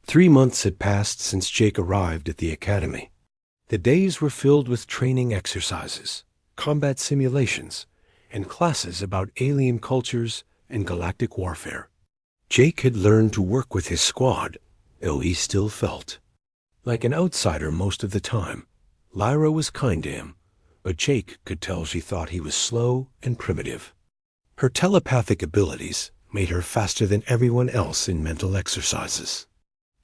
3 months had passed since Jake arrived at the academy. The days were filled with training exercises, combat simulations, and classes about alien cultures and galactic warfare. Jake had learned to work with his squad, though he still felt like an outsider most of the time. Lyra was kind to him, but Jake could tell she thought he was slow and primitive. Her telepathic abilities made her faster than everyone else in mental exercises.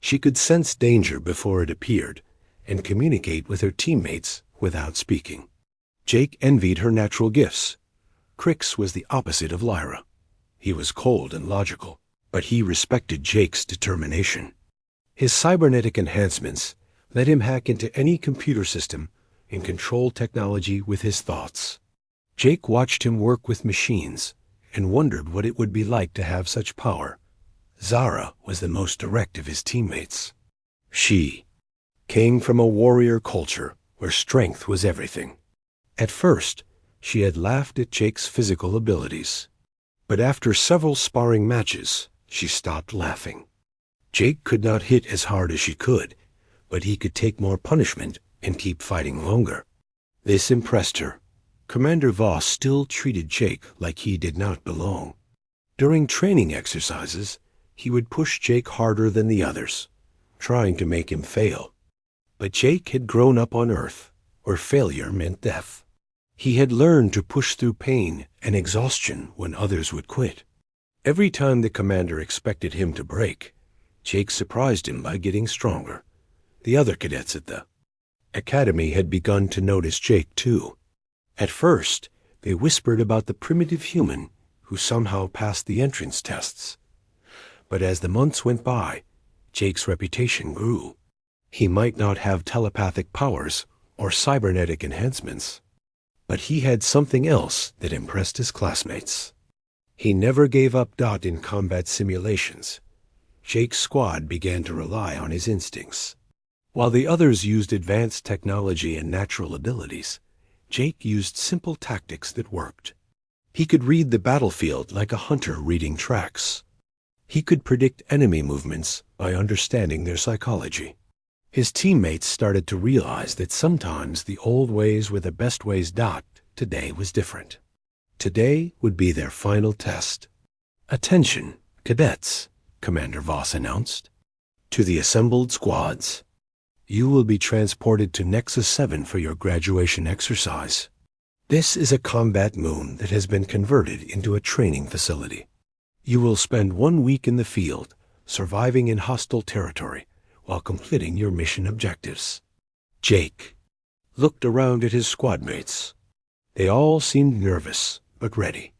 She could sense danger before it appeared and communicate with her teammates without speaking. Jake envied her natural gifts. Crix was the opposite of Lyra. He was cold and logical, but he respected Jake's determination. His cybernetic enhancements let him hack into any computer system and control technology with his thoughts. Jake watched him work with machines and wondered what it would be like to have such power. Zara was the most direct of his teammates. She came from a warrior culture where strength was everything. At first, she had laughed at Jake's physical abilities, but after several sparring matches, she stopped laughing. Jake could not hit as hard as she could, but he could take more punishment and keep fighting longer. This impressed her. Commander Voss still treated Jake like he did not belong. During training exercises, he would push Jake harder than the others, trying to make him fail. But Jake had grown up on Earth, where failure meant death. He had learned to push through pain and exhaustion when others would quit. Every time the commander expected him to break, Jake surprised him by getting stronger. The other cadets at the academy had begun to notice Jake too. At first, they whispered about the primitive human who somehow passed the entrance tests. But as the months went by, Jake's reputation grew. He might not have telepathic powers or cybernetic enhancements, but he had something else that impressed his classmates. He never gave up in combat simulations. Jake's squad began to rely on his instincts. While the others used advanced technology and natural abilities, Jake used simple tactics that worked. He could read the battlefield like a hunter reading tracks. He could predict enemy movements by understanding their psychology. His teammates started to realize that sometimes the old ways were the best ways. Today was different. Today would be their final test. "Attention, cadets," Commander Voss announced. "To the assembled squads. You will be transported to Nexus 7 for your graduation exercise. This is a combat moon that has been converted into a training facility. You will spend 1 week in the field, surviving in hostile territory, while completing your mission objectives." Jake looked around at his squadmates. They all seemed nervous, but ready.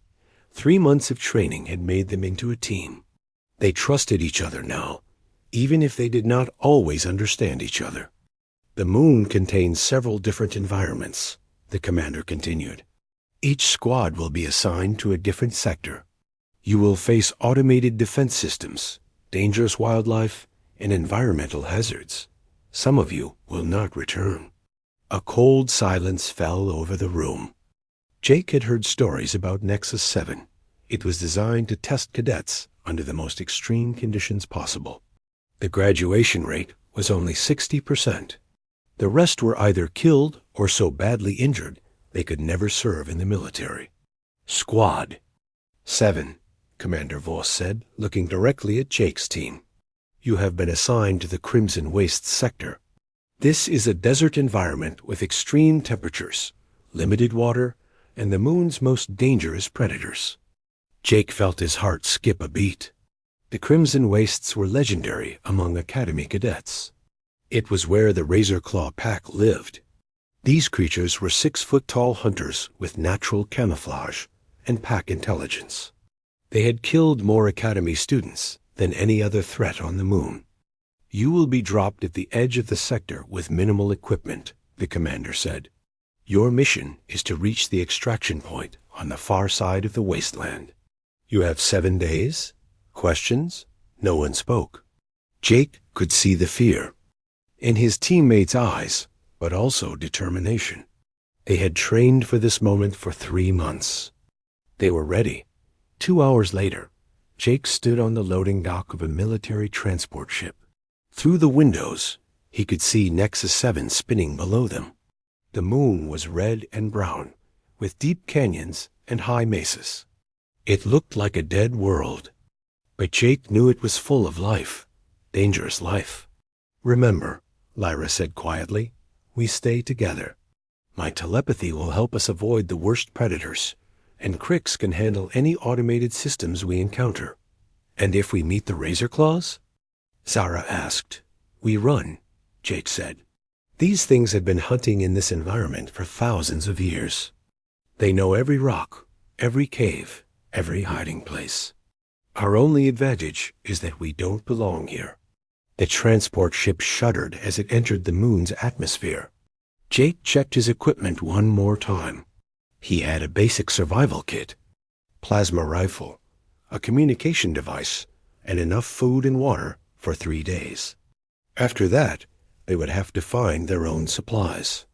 3 months of training had made them into a team. They trusted each other now, even if they did not always understand each other. "The moon contains several different environments," the commander continued. "Each squad will be assigned to a different sector. You will face automated defense systems, dangerous wildlife, and environmental hazards. Some of you will not return." A cold silence fell over the room. Jake had heard stories about Nexus 7. It was designed to test cadets under the most extreme conditions possible. The graduation rate was only 60%. The rest were either killed or so badly injured they could never serve in the military. "Squad 7, Commander Voss said, looking directly at Jake's team. "You have been assigned to the Crimson Wastes sector. This is a desert environment with extreme temperatures, limited water, and the moon's most dangerous predators." Jake felt his heart skip a beat. The Crimson Wastes were legendary among Academy cadets. It was where the Razor Claw Pack lived. These creatures were 6-foot-tall hunters with natural camouflage and pack intelligence. They had killed more Academy students than any other threat on the moon. "You will be dropped at the edge of the sector with minimal equipment," the commander said. "Your mission is to reach the extraction point on the far side of the wasteland. You have 7 days. Questions?" No one spoke. Jake could see the fear in his teammates' eyes, but also determination. They had trained for this moment for 3 months. They were ready. 2 hours later, Jake stood on the loading dock of a military transport ship. Through the windows, he could see Nexus 7 spinning below them. The moon was red and brown, with deep canyons and high mesas. It looked like a dead world, but Jake knew it was full of life, dangerous life. "Remember," Lyra said quietly, "we stay together. My telepathy will help us avoid the worst predators, and Crix can handle any automated systems we encounter." "And if we meet the Razor Claws?" Zara asked. "We run," Jake said. These things had been hunting in this environment for thousands of years. They know every rock, every cave, every hiding place. Our only advantage is that we don't belong here. The transport ship shuddered as it entered the moon's atmosphere. Jake checked his equipment one more time. He had a basic survival kit, plasma rifle, a communication device, and enough food and water for 3 days. After that, they would have to find their own supplies.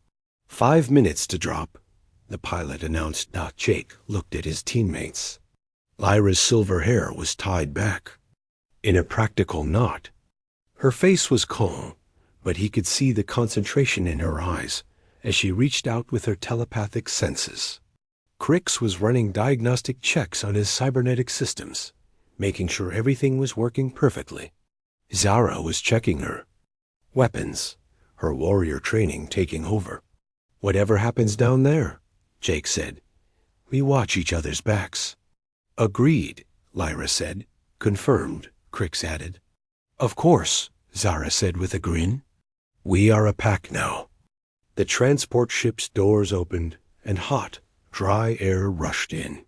5 minutes to drop, the pilot announced. Jake looked at his teammates. Lyra's silver hair was tied back, in a practical knot. Her face was calm, but he could see the concentration in her eyes as she reached out with her telepathic senses. Crix was running diagnostic checks on his cybernetic systems, making sure everything was working perfectly. Zara was checking her weapons, her warrior training taking over. "Whatever happens down there," Jake said, "we watch each other's backs." "Agreed," Lyra said. "Confirmed," Crix added. "Of course," Zara said with a grin. "We are a pack now." The transport ship's doors opened, and hot, dry air rushed in.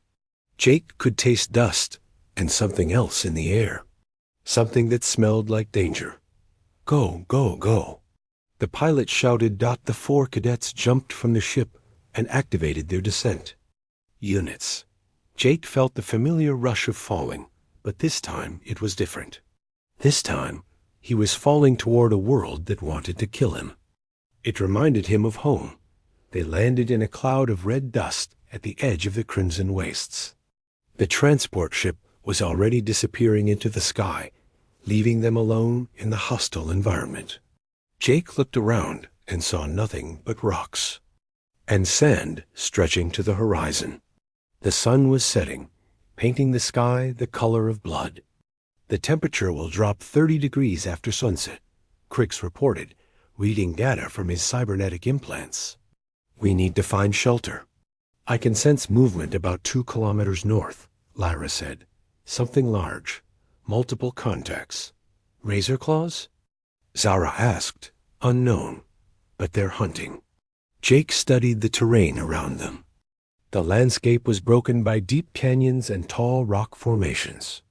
Jake could taste dust and something else in the air, something that smelled like danger. "Go, go, go." The pilot shouted. The 4 cadets jumped from the ship and activated their descent units. Jake felt the familiar rush of falling, but this time it was different. This time, he was falling toward a world that wanted to kill him. It reminded him of home. They landed in a cloud of red dust at the edge of the Crimson Wastes. The transport ship was already disappearing into the sky, leaving them alone in the hostile environment. Jake looked around and saw nothing but rocks and sand stretching to the horizon. The sun was setting, painting the sky the color of blood. "The temperature will drop 30 degrees after sunset," Crix reported, reading data from his cybernetic implants. "We need to find shelter." "I can sense movement about 2 kilometers north," Lyra said. "Something large. Multiple contacts." "Razor Claws?" Zara asked. "Unknown, but they're hunting." Jake studied the terrain around them. The landscape was broken by deep canyons and tall rock formations.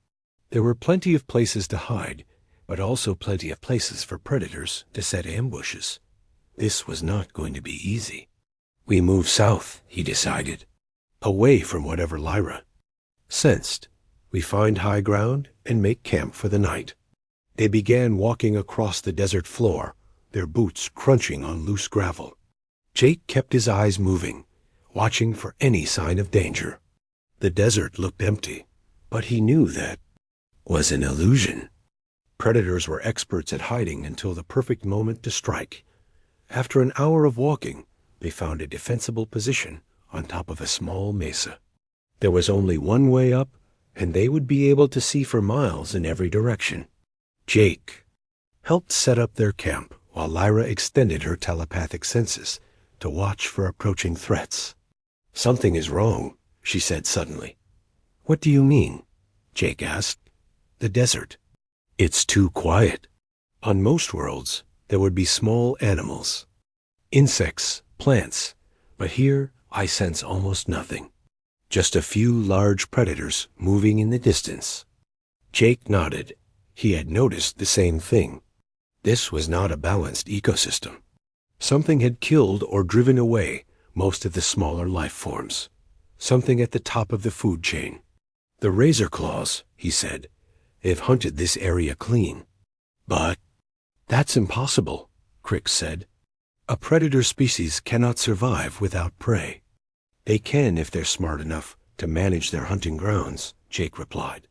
There were plenty of places to hide, but also plenty of places for predators to set ambushes. This was not going to be easy. "We move south," he decided, away from whatever Lyra sensed. "We find high ground and make camp for the night." They began walking across the desert floor, their boots crunching on loose gravel. Jake kept his eyes moving, watching for any sign of danger. The desert looked empty, but he knew that was an illusion. Predators were experts at hiding until the perfect moment to strike. After an hour of walking, they found a defensible position on top of a small mesa. There was only one way up, and they would be able to see for miles in every direction. Jake helped set up their camp while Lyra extended her telepathic senses to watch for approaching threats. "Something is wrong," she said suddenly. "What do you mean?" Jake asked. "The desert. It's too quiet. On most worlds, there would be small animals, insects, plants, but here I sense almost nothing. Just a few large predators moving in the distance." Jake nodded. He had noticed the same thing. This was not a balanced ecosystem. Something had killed or driven away most of the smaller life forms. Something at the top of the food chain. "The Razor Claws," he said, "have hunted this area clean." "But that's impossible," Crix said. "A predator species cannot survive without prey." "They can if they're smart enough to manage their hunting grounds," Jake replied,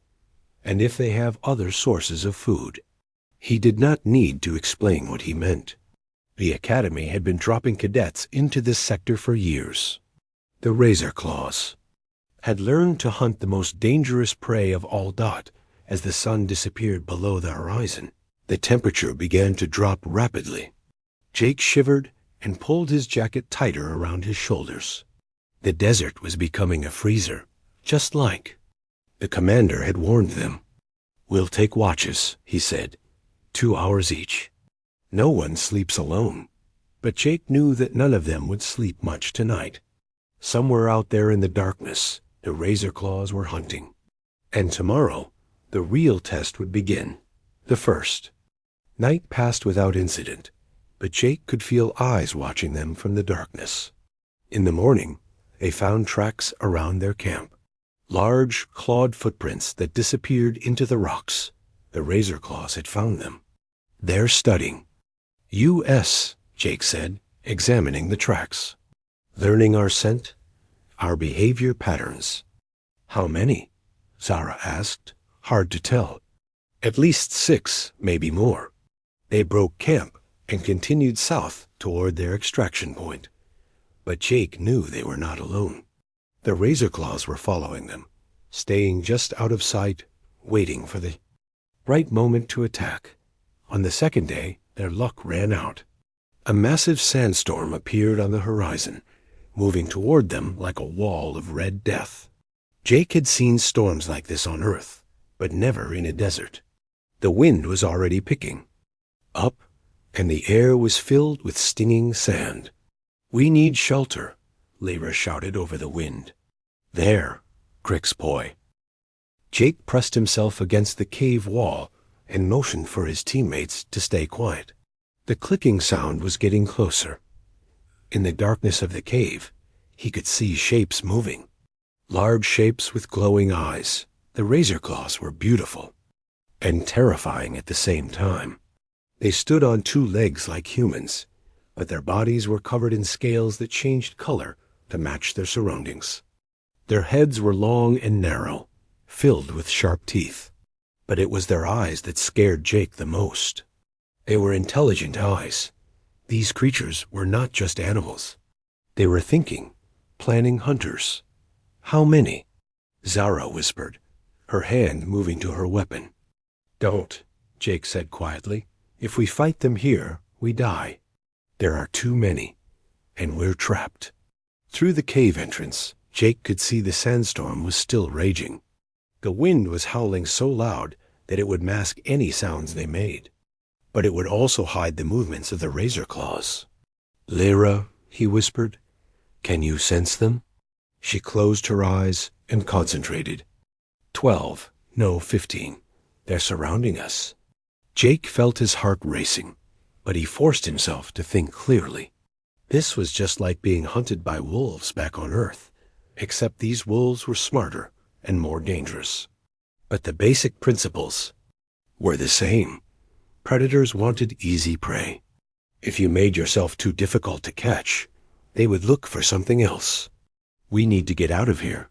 "and if they have other sources of food." He did not need to explain what he meant. The Academy had been dropping cadets into this sector for years. The Razor Claws had learned to hunt the most dangerous prey of all. As the sun disappeared below the horizon, the temperature began to drop rapidly. Jake shivered and pulled his jacket tighter around his shoulders. The desert was becoming a freezer, just like the commander had warned them. "We'll take watches," he said, 2 hours each. No one sleeps alone, but Jake knew that none of them would sleep much tonight. Somewhere out there in the darkness, the Razor Claws were hunting. And tomorrow, the real test would begin, the first. Night passed without incident, but Jake could feel eyes watching them from the darkness. In the morning, they found tracks around their camp. Large, clawed footprints that disappeared into the rocks. The Razor Claws had found them. "They're studying." "U.S.," Jake said, examining the tracks. "Learning our scent, our behavior patterns." "How many?" Zara asked. "Hard to tell. At least 6, maybe more." They broke camp and continued south toward their extraction point. But Jake knew they were not alone. The Razor Claws were following them, staying just out of sight, waiting for the right moment to attack. On the second day, their luck ran out. A massive sandstorm appeared on the horizon, moving toward them like a wall of red death. Jake had seen storms like this on Earth, but never in a desert. The wind was already picking up, and the air was filled with stinging sand. "We need shelter," Lyra shouted over the wind. "There," Crick's boy. Jake pressed himself against the cave wall and motioned for his teammates to stay quiet. The clicking sound was getting closer. In the darkness of the cave, he could see shapes moving. Large shapes with glowing eyes. The Razor Claws were beautiful and terrifying at the same time. They stood on 2 legs like humans, but their bodies were covered in scales that changed color to match their surroundings. Their heads were long and narrow, filled with sharp teeth, but it was their eyes that scared Jake the most. They were intelligent eyes. These creatures were not just animals. They were thinking, planning hunters. "How many?" Zara whispered, her hand moving to her weapon. "Don't," Jake said quietly. "If we fight them here, we die. There are too many, and we're trapped." Through the cave entrance, Jake could see the sandstorm was still raging. The wind was howling so loud that it would mask any sounds they made, but it would also hide the movements of the Razor Claws. "Lyra," he whispered, "can you sense them?" She closed her eyes and concentrated. 12, no, 15. They're surrounding us. Jake felt his heart racing, but he forced himself to think clearly. This was just like being hunted by wolves back on Earth, except these wolves were smarter and more dangerous. But the basic principles were the same. Predators wanted easy prey. If you made yourself too difficult to catch, they would look for something else. "We need to get out of here,"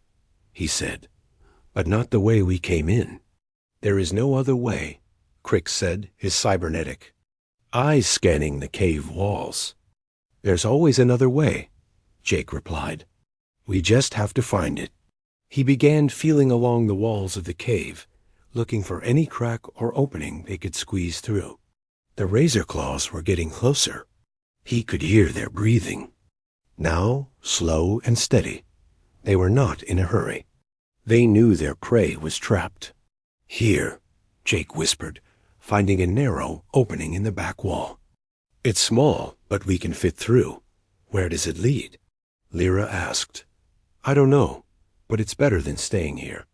he said, "but not the way we came in." "There is no other way," Crick said, his cybernetic eyes scanning the cave walls. "There's always another way," Jake replied. "We just have to find it." He began feeling along the walls of the cave, looking for any crack or opening they could squeeze through. The Razor Claws were getting closer. He could hear their breathing. Now, slow and steady. They were not in a hurry. They knew their prey was trapped. "Here," Jake whispered, finding a narrow opening in the back wall. "It's small, but we can fit through. Where does it lead?" Lyra asked. "I don't know, but it's better than staying here."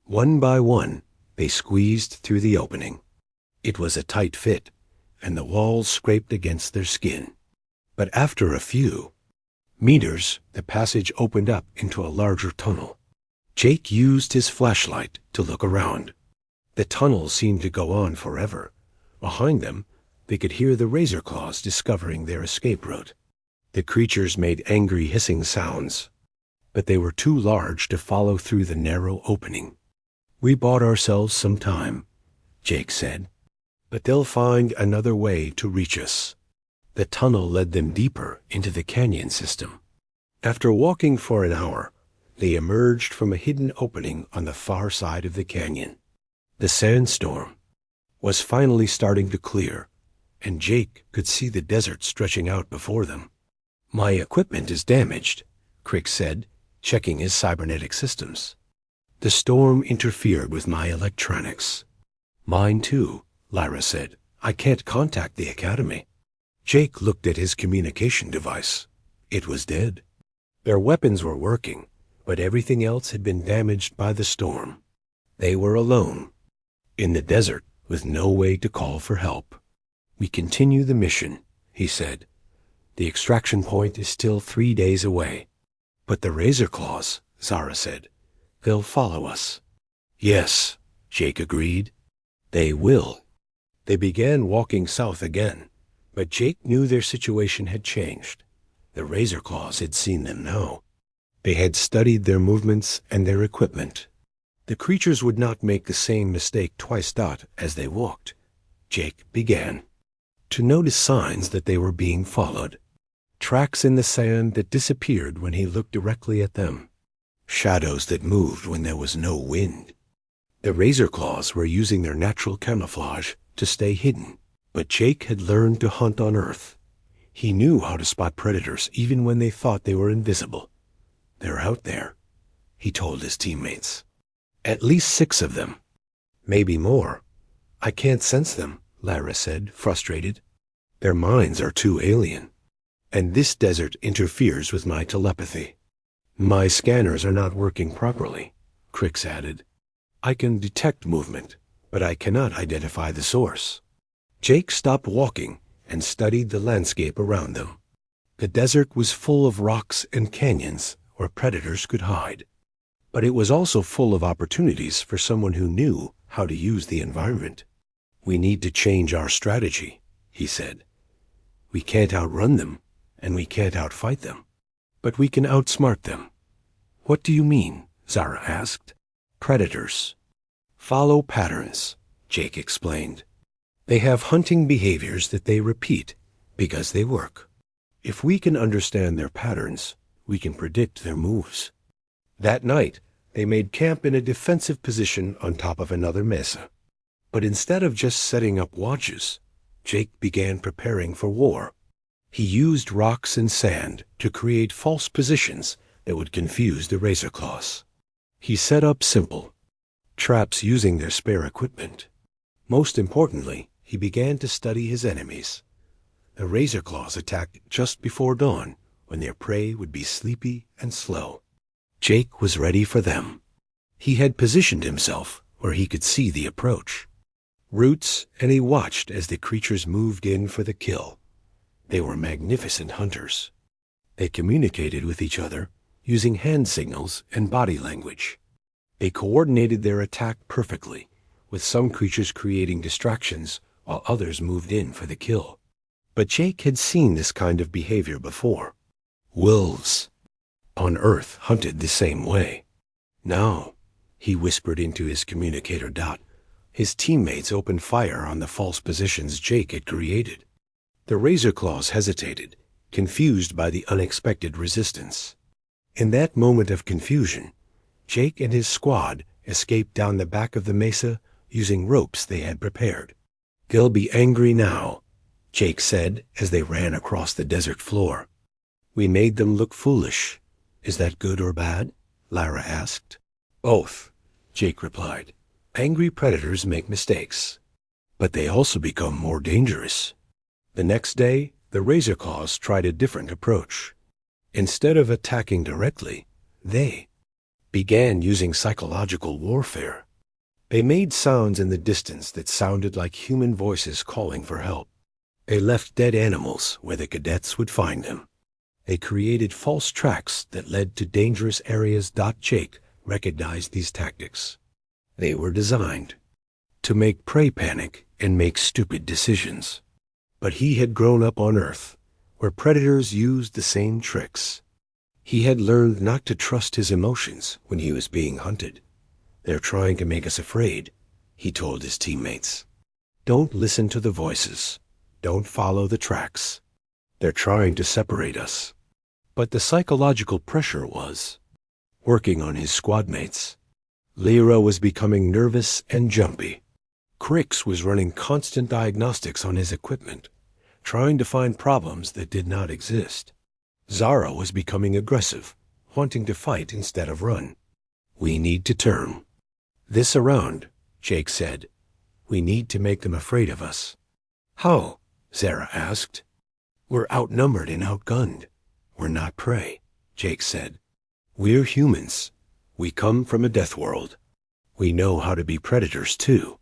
One by one, they squeezed through the opening. It was a tight fit, and the walls scraped against their skin. But after a few meters, the passage opened up into a larger tunnel. Jake used his flashlight to look around. The tunnel seemed to go on forever. Behind them, they could hear the Razor Claws discovering their escape route. The creatures made angry hissing sounds, but they were too large to follow through the narrow opening. "We bought ourselves some time," Jake said. but they'll find another way to reach us. The tunnel led them deeper into the canyon system. After walking for an hour, they emerged from a hidden opening on the far side of the canyon. The sandstorm was finally starting to clear, and Jake could see the desert stretching out before them. "My equipment is damaged," Crick said, checking his cybernetic systems. "The storm interfered with my electronics." "Mine too," Lyra said. "I can't contact the Academy." Jake looked at his communication device. It was dead. Their weapons were working, but everything else had been damaged by the storm. They were alone, in the desert, with no way to call for help. "We continue the mission," he said. "The extraction point is still 3 days away." "But the Razor Claws," Zara said. "They'll follow us." "Yes," Jake agreed. "They will." They began walking south again, but Jake knew their situation had changed. The Razor Claws had seen them now. They had studied their movements and their equipment. The creatures would not make the same mistake twice as they walked. Jake began to notice signs that they were being followed. Tracks in the sand that disappeared when he looked directly at them. Shadows that moved when there was no wind. The Razor Claws were using their natural camouflage to stay hidden, but Jake had learned to hunt on Earth. He knew how to spot predators even when they thought they were invisible. "They're out there," he told his teammates. "At least 6 of them. Maybe more. I can't sense them," Lyra said, frustrated. "Their minds are too alien. And this desert interferes with my telepathy." "My scanners are not working properly," Crix added. "I can detect movement, but I cannot identify the source." Jake stopped walking and studied the landscape around them. The desert was full of rocks and canyons where predators could hide. But it was also full of opportunities for someone who knew how to use the environment. "We need to change our strategy," he said. "We can't outrun them, and we can't outfight them. But we can outsmart them." "What do you mean?" Zara asked. "Predators follow patterns," Jake explained. "They have hunting behaviors that they repeat because they work. If we can understand their patterns, we can predict their moves." That night, they made camp in a defensive position on top of another mesa. But instead of just setting up watches, Jake began preparing for war. He used rocks and sand to create false positions that would confuse the Razor Claws. He set up simple traps using their spare equipment. Most importantly, he began to study his enemies. The Razor Claws attacked just before dawn, when their prey would be sleepy and slow. Jake was ready for them. He had positioned himself where he could see the approach. Roots, and he watched as the creatures moved in for the kill. They were magnificent hunters. They communicated with each other using hand signals and body language. They coordinated their attack perfectly, with some creatures creating distractions while others moved in for the kill. But Jake had seen this kind of behavior before. Wolves on Earth hunted the same way. Now, he whispered into his communicator dot, his teammates opened fire on the false positions Jake had created. The Razor Claws hesitated, confused by the unexpected resistance. In that moment of confusion, Jake and his squad escaped down the back of the mesa using ropes they had prepared. "They'll be angry now," Jake said as they ran across the desert floor. "We made them look foolish. Is that good or bad?" Lyra asked. "Both," Jake replied. "Angry predators make mistakes, but they also become more dangerous." The next day, the Razor Claws tried a different approach. Instead of attacking directly, they began using psychological warfare. They made sounds in the distance that sounded like human voices calling for help. They left dead animals where the cadets would find them. They created false tracks that led to dangerous areas. Jake recognized these tactics. They were designed to make prey panic and make stupid decisions. But he had grown up on Earth, where predators used the same tricks. He had learned not to trust his emotions when he was being hunted. "They're trying to make us afraid," he told his teammates. Don't listen to the voices. Don't follow the tracks. They're trying to separate us. But the psychological pressure was working on his squad mates. Lyra was becoming nervous and jumpy. Crix was running constant diagnostics on his equipment, trying to find problems that did not exist. Zara was becoming aggressive, wanting to fight instead of run. We need to turn this around, Jake said. We need to make them afraid of us. How? Zara asked. We're outnumbered and outgunned. We're not prey, Jake said. We're humans. We come from a death world. We know how to be predators too.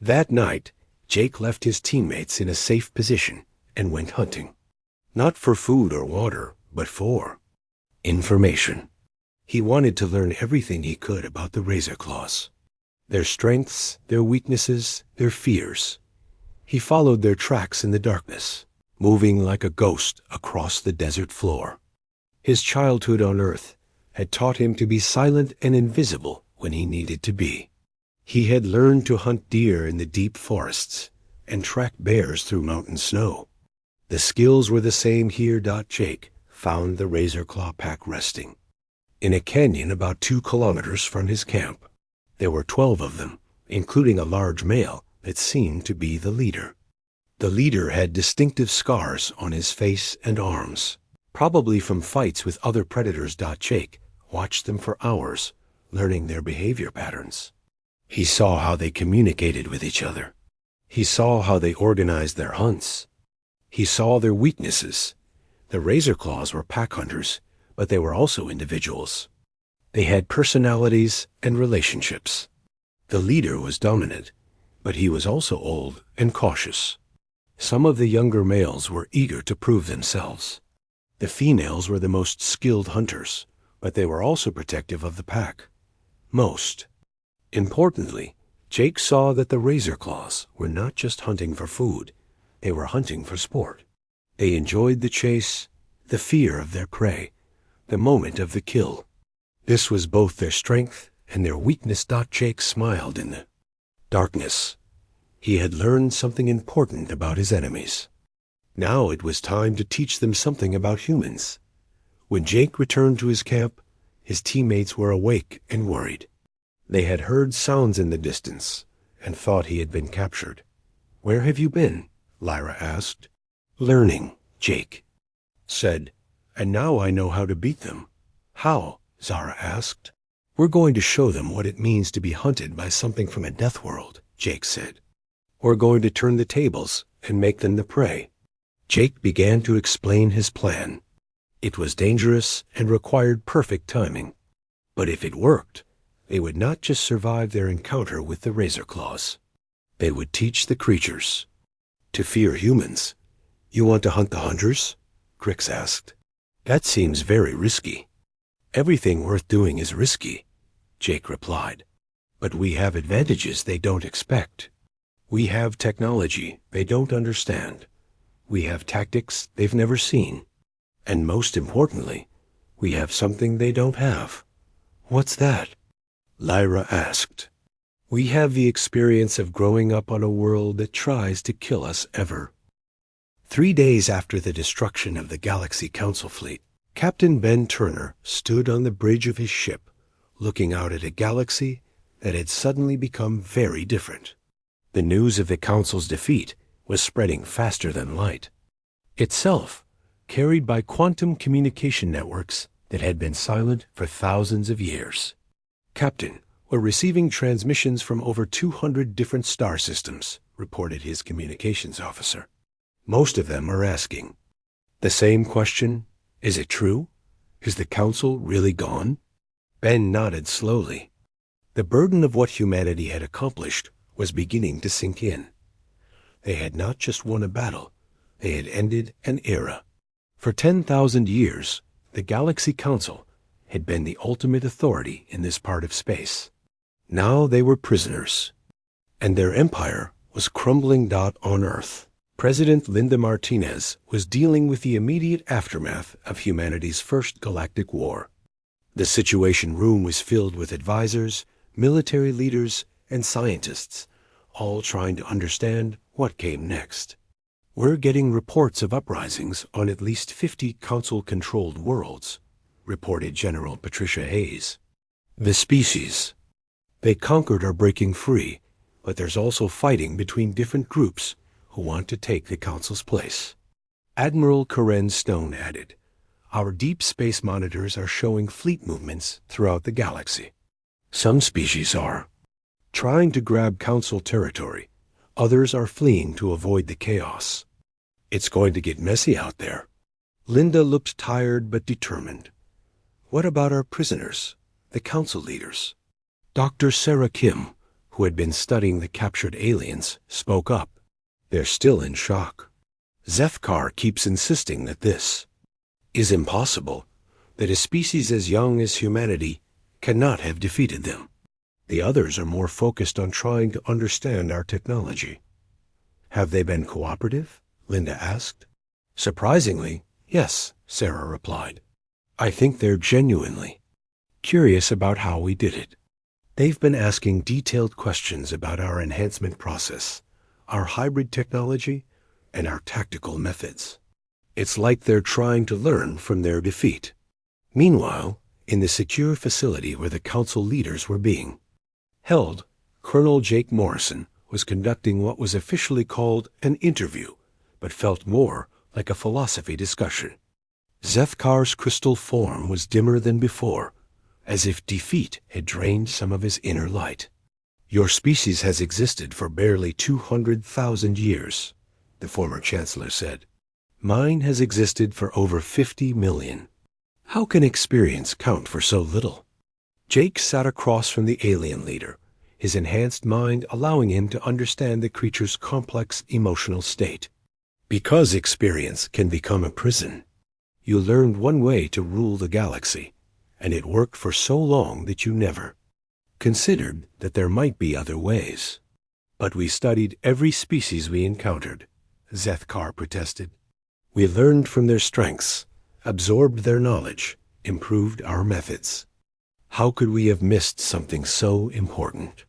That night, Jake left his teammates in a safe position and went hunting. Not for food or water, but for information. He wanted to learn everything he could about the Razor Claws. Their strengths, their weaknesses, their fears. He followed their tracks in the darkness, moving like a ghost across the desert floor. His childhood on Earth had taught him to be silent and invisible when he needed to be. He had learned to hunt deer in the deep forests and track bears through mountain snow. The skills were the same here. Jake found the Razor Claw pack resting in a canyon about 2 kilometers from his camp. There were 12 of them, including a large male that seemed to be the leader. The leader had distinctive scars on his face and arms, probably from fights with other predators. Jake watched them for hours, learning their behavior patterns. He saw how they communicated with each other. He saw how they organized their hunts. He saw their weaknesses. The Razor Claws were pack hunters, but they were also individuals. They had personalities and relationships. The leader was dominant, but he was also old and cautious. Some of the younger males were eager to prove themselves. The females were the most skilled hunters, but they were also protective of the pack. Most importantly, Jake saw that the Razor Claws were not just hunting for food. They were hunting for sport. They enjoyed the chase, the fear of their prey, the moment of the kill. This was both their strength and their weakness. Jake smiled in the darkness. He had learned something important about his enemies. Now it was time to teach them something about humans. When Jake returned to his camp, his teammates were awake and worried. They had heard sounds in the distance and thought he had been captured. Where have you been? Lyra asked. Learning, Jake said, and now I know how to beat them. How? Zara asked. We're going to show them what it means to be hunted by something from a death world, Jake said. We're going to turn the tables and make them the prey. Jake began to explain his plan. It was dangerous and required perfect timing. But if it worked, they would not just survive their encounter with the Razor Claws. They would teach the creatures to fear humans. You want to hunt the hunters? Crix asked. That seems very risky. Everything worth doing is risky, Jake replied. But we have advantages they don't expect. We have technology they don't understand. We have tactics they've never seen. And most importantly, we have something they don't have. What's that? Lyra asked. We have the experience of growing up on a world that tries to kill us ever. 3 days after the destruction of the Galaxy Council fleet, Captain Ben Turner stood on the bridge of his ship, looking out at a galaxy that had suddenly become very different. The news of the Council's defeat was spreading faster than light. Itself, carried by quantum communication networks that had been silent for thousands of years. Captain, we're receiving transmissions from over 200 different star systems, reported his communications officer. Most of them are asking the same question. Is it true? Is the Council really gone? Ben nodded slowly. The burden of what humanity had accomplished was beginning to sink in. They had not just won a battle, they had ended an era. For 10,000 years, the Galaxy Council had been the ultimate authority in this part of space. Now they were prisoners, and their empire was crumbling. On Earth, President Linda Martinez was dealing with the immediate aftermath of humanity's first galactic war. The Situation Room was filled with advisors, military leaders, and scientists, all trying to understand what came next. We're getting reports of uprisings on at least 50 Council-controlled worlds, reported General Patricia Hayes. The species they conquered are breaking free, but there's also fighting between different groups who want to take the Council's place. Admiral Karen Stone added, "Our deep space monitors are showing fleet movements throughout the galaxy. Some species are trying to grab Council territory. Others are fleeing to avoid the chaos. It's going to get messy out there." Linda looked tired but determined. "What about our prisoners, the Council leaders?" Dr. Sarah Kim, who had been studying the captured aliens, spoke up. "They're still in shock. Zethkar keeps insisting that this is impossible, that a species as young as humanity cannot have defeated them. The others are more focused on trying to understand our technology." "Have they been cooperative?" Linda asked. "Surprisingly, yes," Sarah replied. "I think they're genuinely curious about how we did it. They've been asking detailed questions about our enhancement process, our hybrid technology, and our tactical methods. It's like they're trying to learn from their defeat." Meanwhile, in the secure facility where the Council leaders were being held, Colonel Jake Morrison was conducting what was officially called an interview, but felt more like a philosophy discussion. Zethkar's crystal form was dimmer than before, as if defeat had drained some of his inner light. "Your species has existed for barely 200,000 years, the former Chancellor said. "Mine has existed for over 50 million. How can experience count for so little?" Jake sat across from the alien leader, his enhanced mind allowing him to understand the creature's complex emotional state. "Because experience can become a prison. You learned one way to rule the galaxy, and it worked for so long that you never considered that there might be other ways." "But we studied every species we encountered," Zethkar protested. "We learned from their strengths, absorbed their knowledge, improved our methods. How could we have missed something so important?"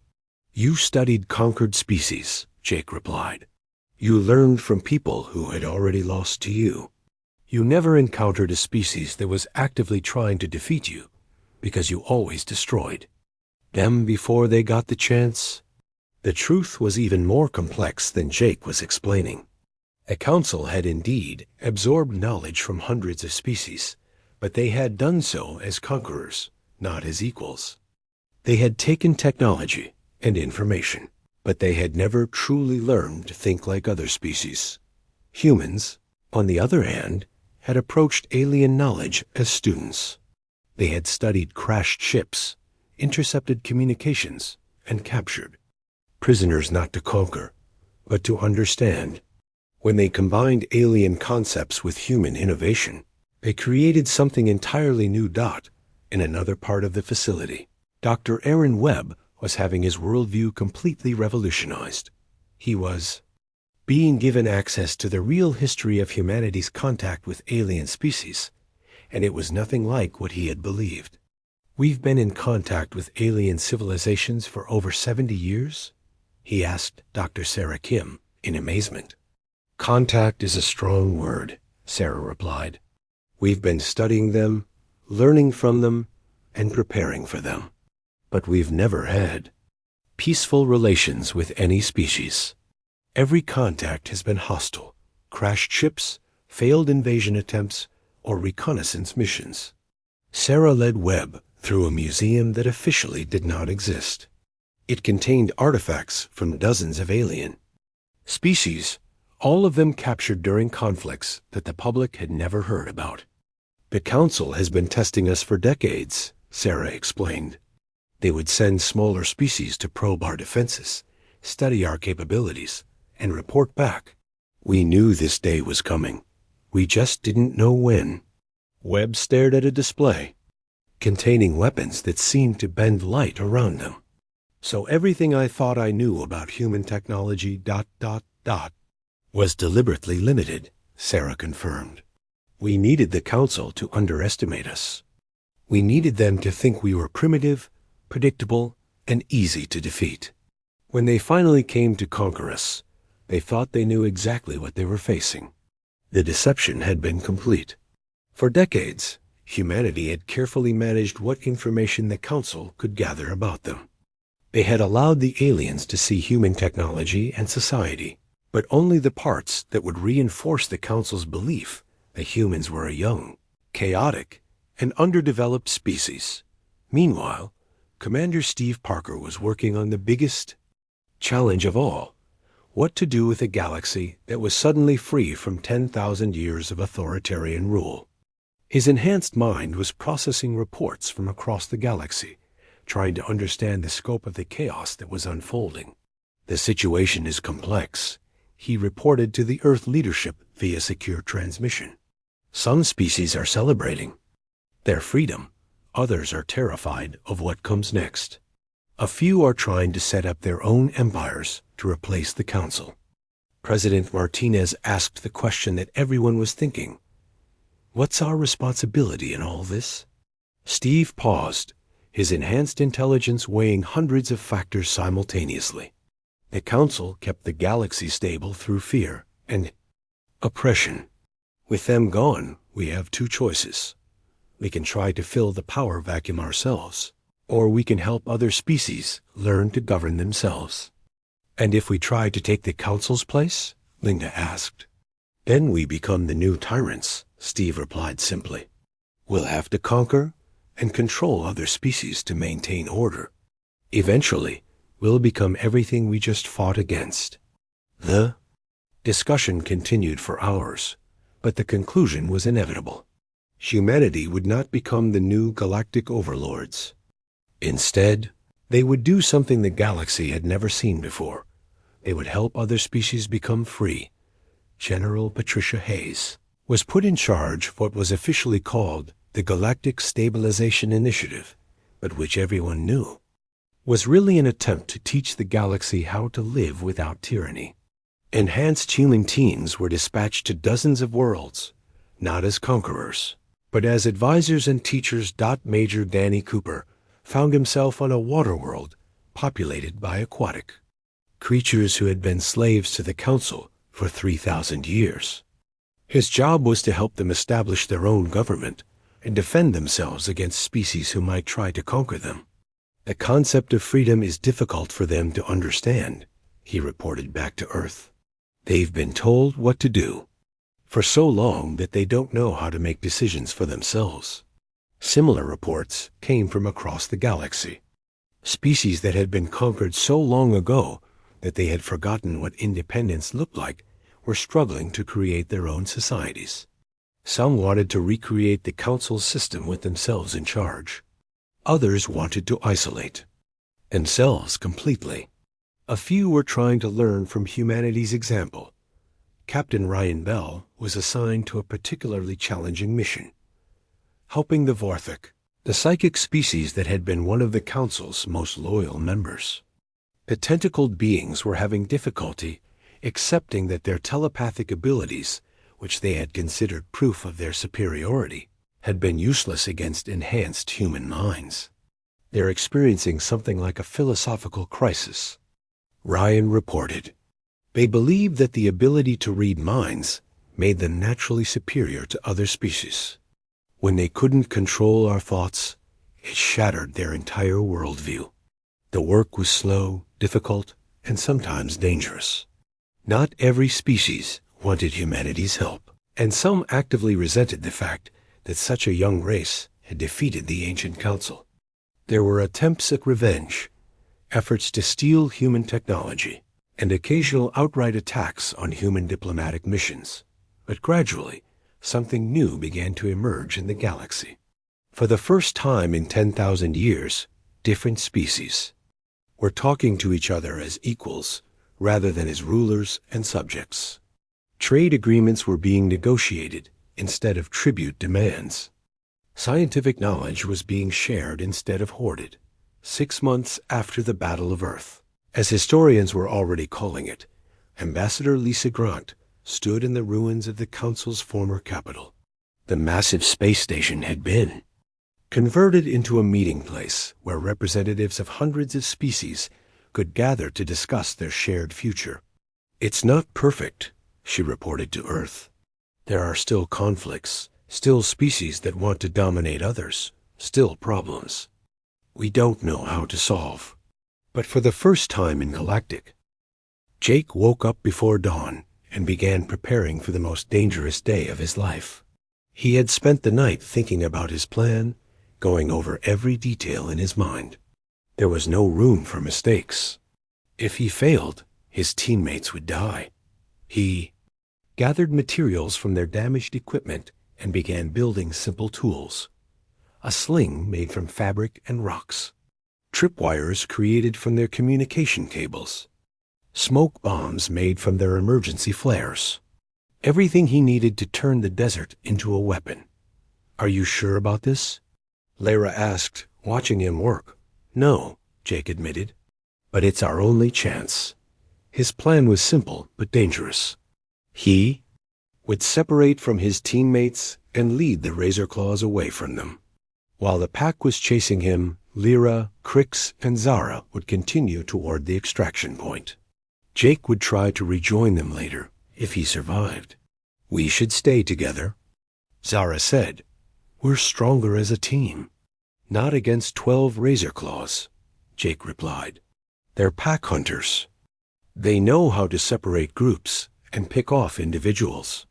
"You studied conquered species," Jake replied. "You learned from people who had already lost to you. You never encountered a species that was actively trying to defeat you, because you always destroyed them before they got the chance." The truth was even more complex than Jake was explaining. A council had indeed absorbed knowledge from hundreds of species, but they had done so as conquerors, not as equals. They had taken technology and information, but they had never truly learned to think like other species. Humans, on the other hand, had approached alien knowledge as students. They had studied crashed ships, intercepted communications, and captured prisoners not to conquer, but to understand. When they combined alien concepts with human innovation, they created something entirely new. In another part of the facility, Dr. Aaron Webb was having his worldview completely revolutionized. He was being given access to the real history of humanity's contact with alien species, and it was nothing like what he had believed. "We've been in contact with alien civilizations for over 70 years?" he asked Dr. Sarah Kim in amazement. "Contact is a strong word," Sarah replied. "We've been studying them, learning from them, and preparing for them. But we've never had peaceful relations with any species. Every contact has been hostile, crashed ships, failed invasion attempts, or reconnaissance missions." Sarah led Webb through a museum that officially did not exist. It contained artifacts from dozens of alien species, all of them captured during conflicts that the public had never heard about. "The Council has been testing us for decades," Sarah explained. "They would send smaller species to probe our defenses, study our capabilities, and report back. We knew this day was coming. We just didn't know when." Webb stared at a display containing weapons that seemed to bend light around them. "So everything I thought I knew about human technology ... was deliberately limited," Sarah confirmed. "We needed the Council to underestimate us. We needed them to think we were primitive, predictable, and easy to defeat. When they finally came to conquer us, they thought they knew exactly what they were facing. The deception had been complete. For decades, humanity had carefully managed what information the Council could gather about them. They had allowed the aliens to see human technology and society, but only the parts that would reinforce the Council's belief that humans were a young, chaotic, and underdeveloped species. Meanwhile, Commander Steve Parker was working on the biggest challenge of all: what to do with a galaxy that was suddenly free from 10,000 years of authoritarian rule. His enhanced mind was processing reports from across the galaxy, trying to understand the scope of the chaos that was unfolding. "The situation is complex," he reported to the Earth leadership via secure transmission. "Some species are celebrating their freedom. Others are terrified of what comes next. A few are trying to set up their own empires to replace the Council." President Martinez asked the question that everyone was thinking: what's our responsibility in all this? Steve paused, his enhanced intelligence weighing hundreds of factors simultaneously. The Council kept the galaxy stable through fear and oppression. With them gone, we have two choices. We can try to fill the power vacuum ourselves, or we can help other species learn to govern themselves. "And if we try to take the Council's place?" Linda asked. "Then we become the new tyrants," Steve replied simply. "We'll have to conquer and control other species to maintain order. Eventually, we'll become everything we just fought against." The discussion continued for hours, but the conclusion was inevitable. Humanity would not become the new galactic overlords. Instead, they would do something the galaxy had never seen before. They would help other species become free. General Patricia Hayes was put in charge of what was officially called the Galactic Stabilization Initiative, but which everyone knew was really an attempt to teach the galaxy how to live without tyranny. Enhanced healing teams were dispatched to dozens of worlds, not as conquerors, but as advisors and teachers. Major Danny Cooper found himself on a water world populated by aquatic creatures who had been slaves to the Council for 3,000 years. His job was to help them establish their own government and defend themselves against species who might try to conquer them. "The concept of freedom is difficult for them to understand," he reported back to Earth. "They've been told what to do for so long that they don't know how to make decisions for themselves." Similar reports came from across the galaxy. Species that had been conquered so long ago that they had forgotten what independence looked like were struggling to create their own societies. Some wanted to recreate the Council's system with themselves in charge. Others wanted to isolate themselves completely. A few were trying to learn from humanity's example. Captain Ryan Bell was assigned to a particularly challenging mission: helping the Vorthok, the psychic species that had been one of the Council's most loyal members. The tentacled beings were having difficulty accepting that their telepathic abilities, which they had considered proof of their superiority, had been useless against enhanced human minds. "They're experiencing something like a philosophical crisis," Ryan reported. "They believed that the ability to read minds made them naturally superior to other species. When they couldn't control our thoughts, it shattered their entire worldview. The work was slow, difficult, and sometimes dangerous. Not every species wanted humanity's help, and some actively resented the fact that such a young race had defeated the ancient Council. There were attempts at revenge, efforts to steal human technology, and occasional outright attacks on human diplomatic missions. But gradually, something new began to emerge in the galaxy. For the first time in 10,000 years, different species were talking to each other as equals rather than as rulers and subjects. Trade agreements were being negotiated instead of tribute demands. Scientific knowledge was being shared instead of hoarded. 6 months after the Battle of Earth, as historians were already calling it, Ambassador Lisa Grant stood in the ruins of the Council's former capital. The massive space station had been converted into a meeting place where representatives of hundreds of species could gather to discuss their shared future. "It's not perfect," she reported to Earth. "There are still conflicts, still species that want to dominate others, still problems we don't know how to solve." But for the first time in Galactic, Jake woke up before dawn and began preparing for the most dangerous day of his life. He had spent the night thinking about his plan, going over every detail in his mind. There was no room for mistakes. If he failed, his teammates would die. He gathered materials from their damaged equipment and began building simple tools. A sling made from fabric and rocks, tripwires created from their communication cables, smoke bombs made from their emergency flares. Everything he needed to turn the desert into a weapon. "Are you sure about this?" Lara asked, watching him work. "No," Jake admitted, "but it's our only chance." His plan was simple but dangerous. He would separate from his teammates and lead the Razor Claws away from them. While the pack was chasing him, Lyra, Crix, and Zara would continue toward the extraction point. Jake would try to rejoin them later, if he survived. "We should stay together," Zara said. "We're stronger as a team." "Not against 12 Razor Claws," Jake replied. "They're pack hunters. They know how to separate groups and pick off individuals,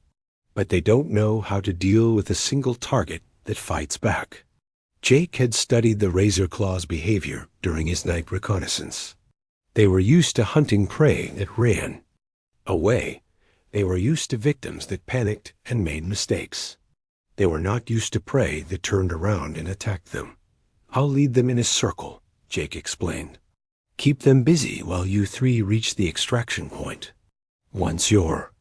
but they don't know how to deal with a single target that fights back." Jake had studied the Razor Claws' behavior during his night reconnaissance. They were used to hunting prey that ran away. They were used to victims that panicked and made mistakes. They were not used to prey that turned around and attacked them. "I'll lead them in a circle," Jake explained. "Keep them busy while you three reach the extraction point. Once you're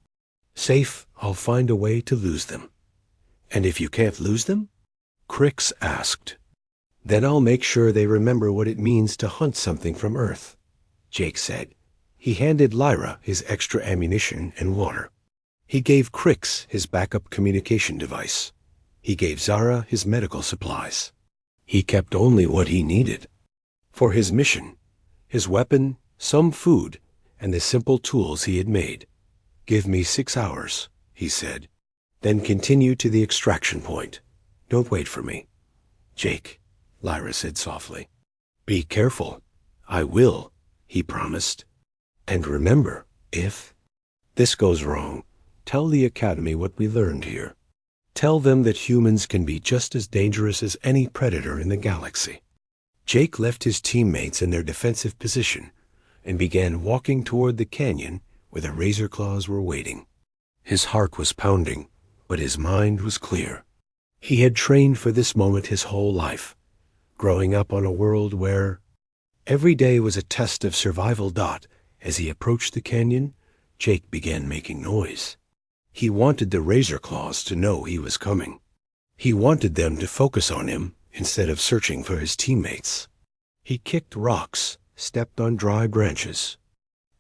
safe, I'll find a way to lose them." "And if you can't lose them?" Crix asked. "Then I'll make sure they remember what it means to hunt something from Earth," Jake said. He handed Lyra his extra ammunition and water. He gave Crix his backup communication device. He gave Zara his medical supplies. He kept only what he needed for his mission: his weapon, some food, and the simple tools he had made. "Give me 6 hours," he said. "Then continue to the extraction point. Don't wait for me." "Jake," Lyra said softly. "Be careful." "I will," he promised. "And remember, if this goes wrong, tell the Academy what we learned here. Tell them that humans can be just as dangerous as any predator in the galaxy." Jake left his teammates in their defensive position and began walking toward the canyon where the Razor Claws were waiting. His heart was pounding, but his mind was clear. He had trained for this moment his whole life, growing up on a world where every day was a test of survival. As he approached the canyon, Jake began making noise. He wanted the Razor Claws to know he was coming. He wanted them to focus on him instead of searching for his teammates. He kicked rocks, stepped on dry branches,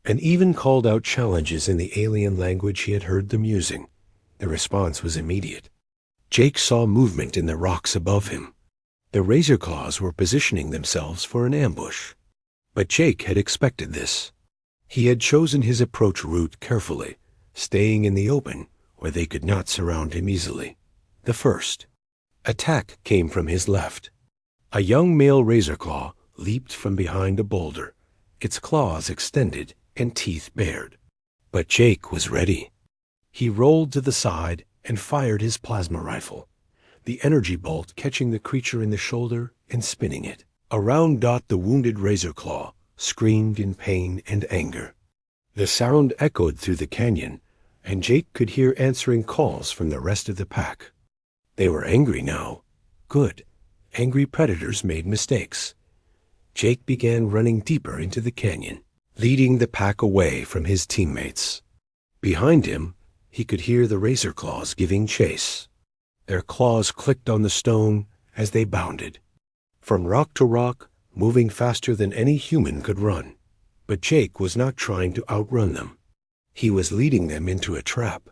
and even called out challenges in the alien language he had heard them using. The response was immediate. Jake saw movement in the rocks above him. The Razor Claws were positioning themselves for an ambush. But Jake had expected this. He had chosen his approach route carefully, staying in the open where they could not surround him easily. The first attack came from his left. A young male Razor Claw leaped from behind a boulder, its claws extended and teeth bared. But Jake was ready. He rolled to the side and fired his plasma rifle, the energy bolt catching the creature in the shoulder and spinning it. Around the wounded Razor Claw screamed in pain and anger. The sound echoed through the canyon, and Jake could hear answering calls from the rest of the pack. They were angry now. Good. Angry predators made mistakes. Jake began running deeper into the canyon, leading the pack away from his teammates. Behind him, he could hear the Razor Claws giving chase. Their claws clicked on the stone as they bounded, from rock to rock, moving faster than any human could run. But Jake was not trying to outrun them. He was leading them into a trap.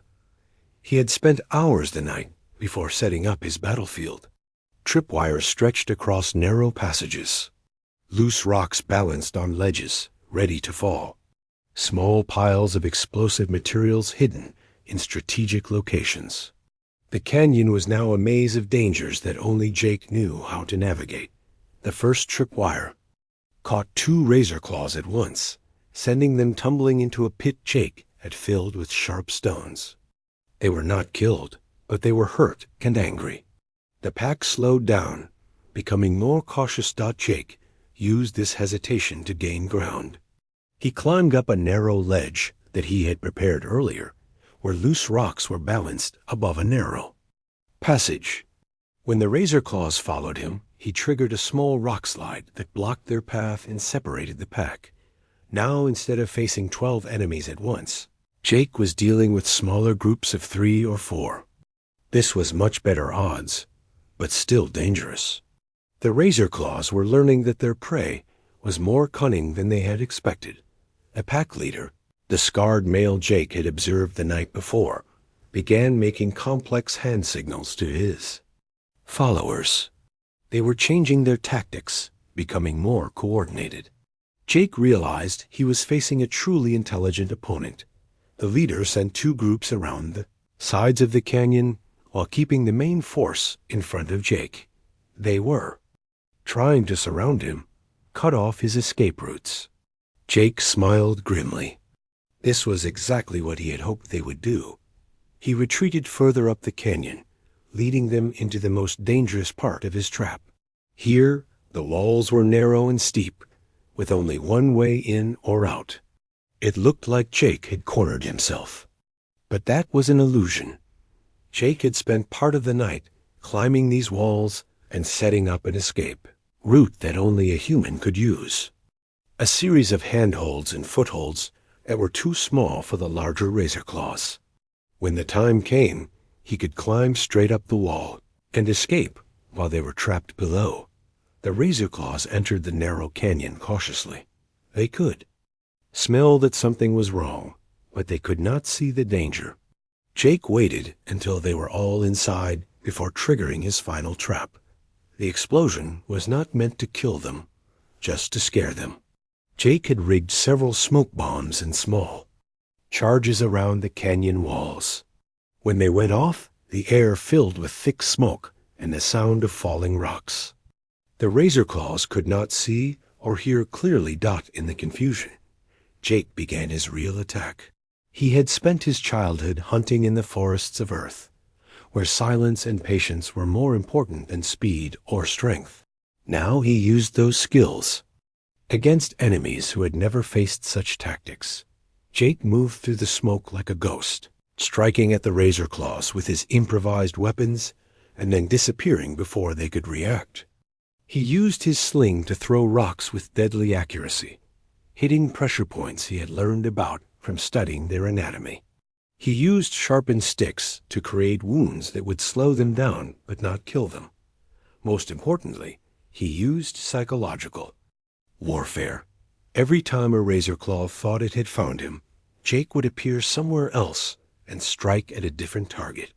He had spent hours the night before setting up his battlefield. Tripwires stretched across narrow passages. Loose rocks balanced on ledges, ready to fall. Small piles of explosive materials hidden in strategic locations. The canyon was now a maze of dangers that only Jake knew how to navigate. The first tripwire caught two razor claws at once, sending them tumbling into a pit Jake had filled with sharp stones. They were not killed, but they were hurt and angry. The pack slowed down, becoming more cautious. Jake used this hesitation to gain ground. He climbed up a narrow ledge that he had prepared earlier, where loose rocks were balanced above a narrow passage. When the razor claws followed him, he triggered a small rock slide that blocked their path and separated the pack. Now, instead of facing 12 enemies at once, Jake was dealing with smaller groups of 3 or 4. This was much better odds, but still dangerous. The razor claws were learning that their prey was more cunning than they had expected. A pack leader, the scarred male Jake had observed the night before, began making complex hand signals to his followers. They were changing their tactics, becoming more coordinated. Jake realized he was facing a truly intelligent opponent. The leader sent 2 groups around the sides of the canyon while keeping the main force in front of Jake. They were trying to surround him, cut off his escape routes. Jake smiled grimly. This was exactly what he had hoped they would do. He retreated further up the canyon, leading them into the most dangerous part of his trap. Here, the walls were narrow and steep, with only one way in or out. It looked like Jake had cornered himself. But that was an illusion. Jake had spent part of the night climbing these walls and setting up an escape route that only a human could use. A series of handholds and footholds that were too small for the larger razor claws. When the time came, he could climb straight up the wall and escape while they were trapped below. The razor claws entered the narrow canyon cautiously. They could smell that something was wrong, but they could not see the danger. Jake waited until they were all inside before triggering his final trap. The explosion was not meant to kill them, just to scare them. Jake had rigged several smoke bombs and small charges around the canyon walls. When they went off, the air filled with thick smoke and the sound of falling rocks. The razor claws could not see or hear clearly. In the confusion, Jake began his real attack. He had spent his childhood hunting in the forests of Earth, where silence and patience were more important than speed or strength. Now he used those skills against enemies who had never faced such tactics. Jake moved through the smoke like a ghost, striking at the razor claws with his improvised weapons and then disappearing before they could react. He used his sling to throw rocks with deadly accuracy, hitting pressure points he had learned about from studying their anatomy. He used sharpened sticks to create wounds that would slow them down but not kill them. Most importantly, he used psychological warfare. Every time a razor claw thought it had found him, Jake would appear somewhere else and strike at a different target.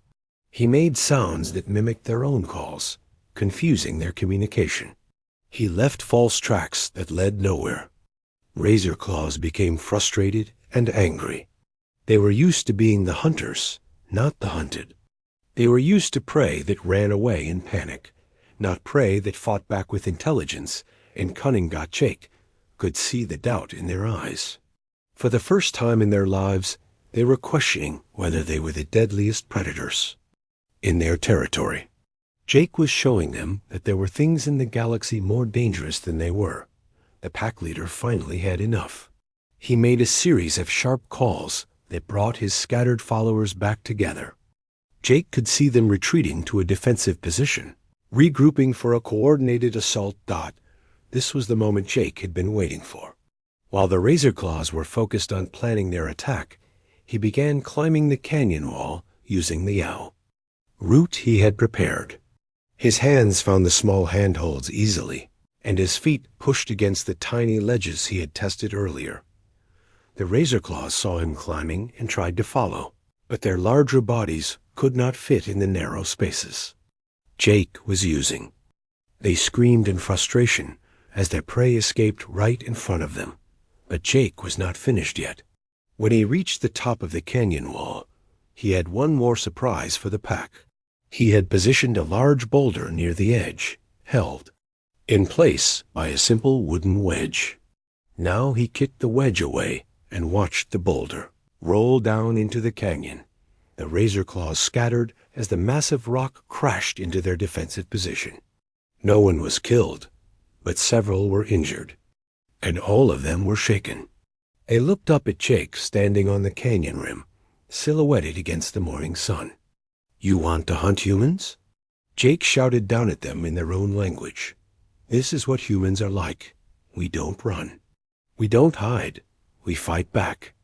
He made sounds that mimicked their own calls, confusing their communication. He left false tracks that led nowhere. Razor claws became frustrated and angry. They were used to being the hunters, not the hunted. They were used to prey that ran away in panic, not prey that fought back with intelligence and cunning. Jake could see the doubt in their eyes. For the first time in their lives, they were questioning whether they were the deadliest predators in their territory. Jake was showing them that there were things in the galaxy more dangerous than they were. The pack leader finally had enough. He made a series of sharp calls that brought his scattered followers back together. Jake could see them retreating to a defensive position, regrouping for a coordinated assault. This was the moment Jake had been waiting for. While the razor claws were focused on planning their attack, he began climbing the canyon wall using the route he had prepared. His hands found the small handholds easily, and his feet pushed against the tiny ledges he had tested earlier. The razor claws saw him climbing and tried to follow, but their larger bodies could not fit in the narrow spaces Jake was using. They screamed in frustration as their prey escaped right in front of them. But Jake was not finished yet. When he reached the top of the canyon wall, he had one more surprise for the pack. He had positioned a large boulder near the edge, held in place by a simple wooden wedge. Now he kicked the wedge away and watched the boulder roll down into the canyon. The razor claws scattered as the massive rock crashed into their defensive position. No one was killed, but several were injured, and all of them were shaken. They looked up at Jake standing on the canyon rim, silhouetted against the morning sun. "You want to hunt humans?" Jake shouted down at them in their own language. "This is what humans are like. We don't run. We don't hide. We fight back."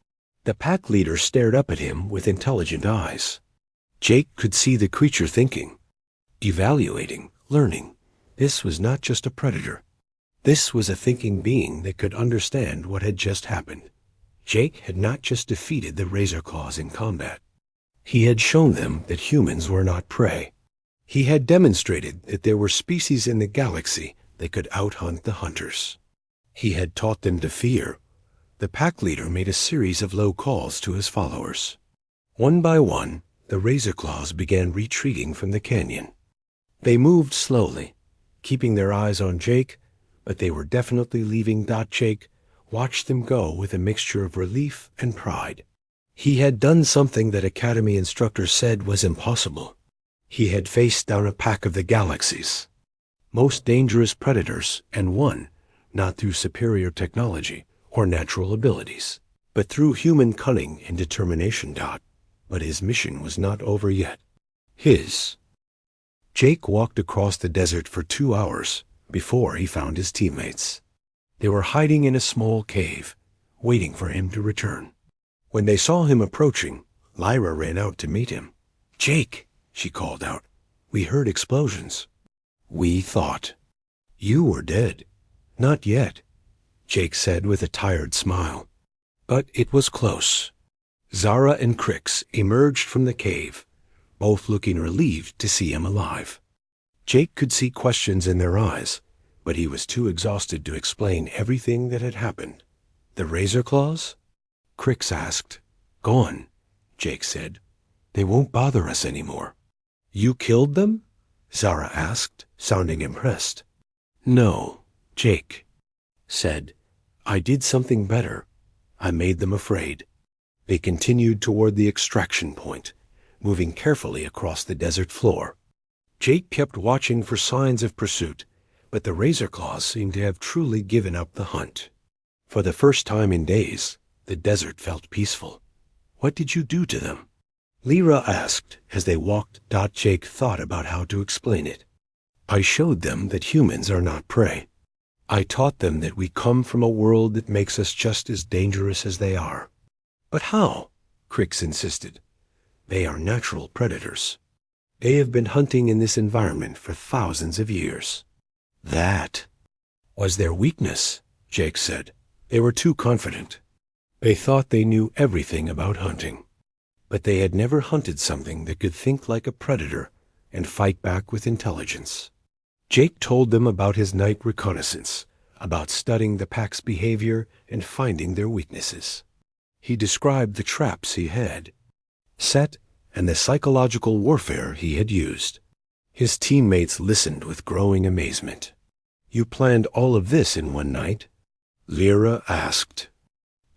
The pack leader stared up at him with intelligent eyes. Jake could see the creature thinking, evaluating, learning. This was not just a predator. This was a thinking being that could understand what had just happened. Jake had not just defeated the razor claws in combat. He had shown them that humans were not prey. He had demonstrated that there were species in the galaxy that could outhunt the hunters. He had taught them to fear. The pack leader made a series of low calls to his followers. One by one, the razor claws began retreating from the canyon. They moved slowly, keeping their eyes on Jake, but they were definitely leaving. Jake watched them go with a mixture of relief and pride. He had done something that Academy instructors said was impossible. He had faced down a pack of the galaxy's most dangerous predators and won, not through superior technology or natural abilities, but through human cunning and determination. But his mission was not over yet. Jake walked across the desert for 2 hours before he found his teammates. They were hiding in a small cave, waiting for him to return. When they saw him approaching, Lyra ran out to meet him. "Jake," she called out, "we heard explosions. We thought you were dead." "Not yet," Jake said with a tired smile. But it was close. Zara and Crix emerged from the cave, both looking relieved to see him alive. Jake could see questions in their eyes, but he was too exhausted to explain everything that had happened. "The razor claws?" Crix asked. "Gone," Jake said. "They won't bother us anymore." "You killed them?" Zara asked, sounding impressed. "No," Jake said. "I did something better. I made them afraid." They continued toward the extraction point, moving carefully across the desert floor. Jake kept watching for signs of pursuit, but the razor claws seemed to have truly given up the hunt. For the first time in days, the desert felt peaceful. "What did you do to them?" Lyra asked as they walked. Jake thought about how to explain it. "I showed them that humans are not prey. I taught them that we come from a world that makes us just as dangerous as they are." "But how?" Crix insisted. "They are natural predators. They have been hunting in this environment for thousands of years." "That was their weakness," Jake said. "They were too confident. They thought they knew everything about hunting. But they had never hunted something that could think like a predator and fight back with intelligence." Jake told them about his night reconnaissance, about studying the pack's behavior and finding their weaknesses. He described the traps he had set and the psychological warfare he had used. His teammates listened with growing amazement. "You planned all of this in one night?" Lyra asked.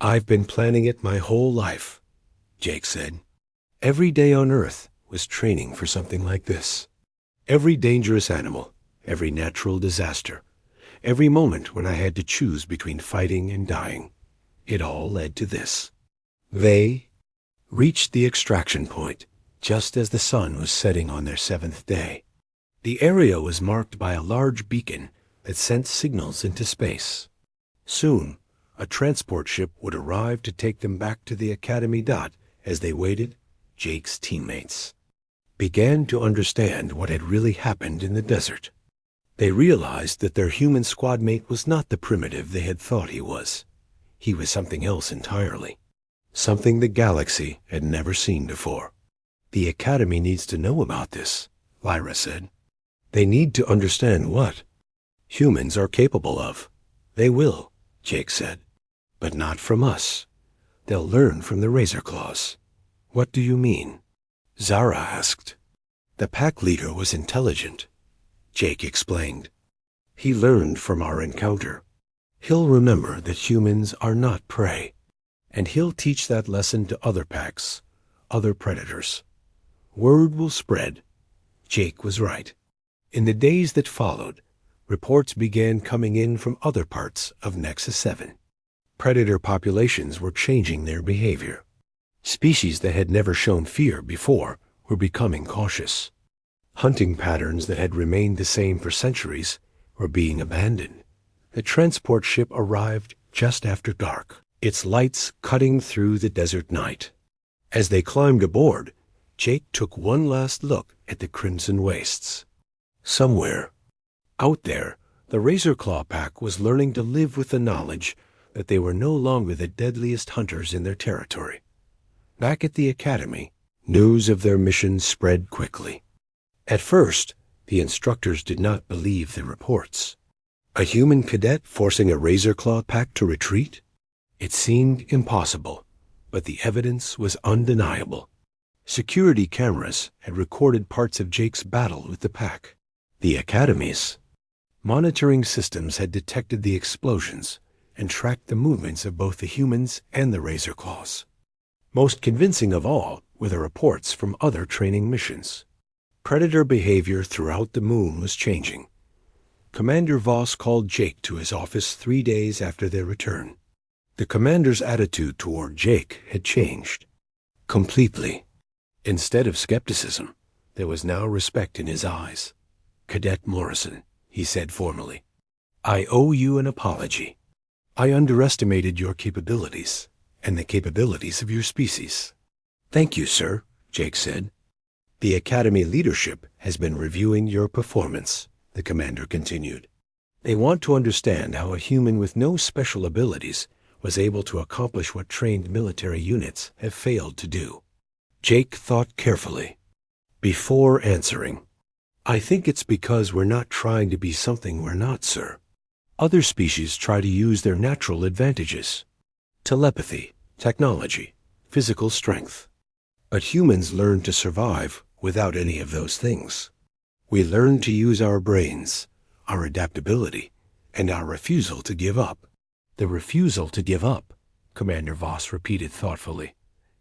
"I've been planning it my whole life," Jake said. "Every day on Earth was training for something like this. Every dangerous animal, every natural disaster, every moment when I had to choose between fighting and dying. It all led to this." They reached the extraction point just as the sun was setting on their 7th day. The area was marked by a large beacon that sent signals into space. Soon, a transport ship would arrive to take them back to the Academy. As they waited, Jake's teammates began to understand what had really happened in the desert. They realized that their human squad mate was not the primitive they had thought he was. He was something else entirely. Something the galaxy had never seen before. "The Academy needs to know about this," Lyra said. "They need to understand what humans are capable of." "They will," Jake said. But not from us. They'll learn from the Razor Claws. What do you mean? Zara asked. The pack leader was intelligent, Jake explained. He learned from our encounter. He'll remember that humans are not prey, and he'll teach that lesson to other packs, other predators. Word will spread. Jake was right. In the days that followed, reports began coming in from other parts of Nexus 7. Predator populations were changing their behavior. Species that had never shown fear before were becoming cautious. Hunting patterns that had remained the same for centuries were being abandoned. The transport ship arrived just after dark, its lights cutting through the desert night. As they climbed aboard, Jake took one last look at the crimson wastes. Somewhere, out there, the Razorclaw pack was learning to live with the knowledge that they were no longer the deadliest hunters in their territory. Back at the academy, news of their mission spread quickly. At first, the instructors did not believe the reports. A human cadet forcing a Razorclaw pack to retreat? It seemed impossible, but the evidence was undeniable. Security cameras had recorded parts of Jake's battle with the pack. The academy's monitoring systems had detected the explosions and tracked the movements of both the humans and the Razorclaws. Most convincing of all were the reports from other training missions. Predator behavior throughout the moon was changing. Commander Voss called Jake to his office 3 days after their return. The commander's attitude toward Jake had changed. Completely. Instead of skepticism, there was now respect in his eyes. Cadet Morrison, he said formally, I owe you an apology. I underestimated your capabilities and the capabilities of your species. Thank you, sir, Jake said. The Academy leadership has been reviewing your performance, the commander continued. They want to understand how a human with no special abilities was able to accomplish what trained military units have failed to do. Jake thought carefully. Before answering, I think it's because we're not trying to be something we're not, sir. Other species try to use their natural advantages. Telepathy, technology, physical strength. But humans learn to survive without any of those things. We learn to use our brains, our adaptability, and our refusal to give up. The refusal to give up, Commander Voss repeated thoughtfully.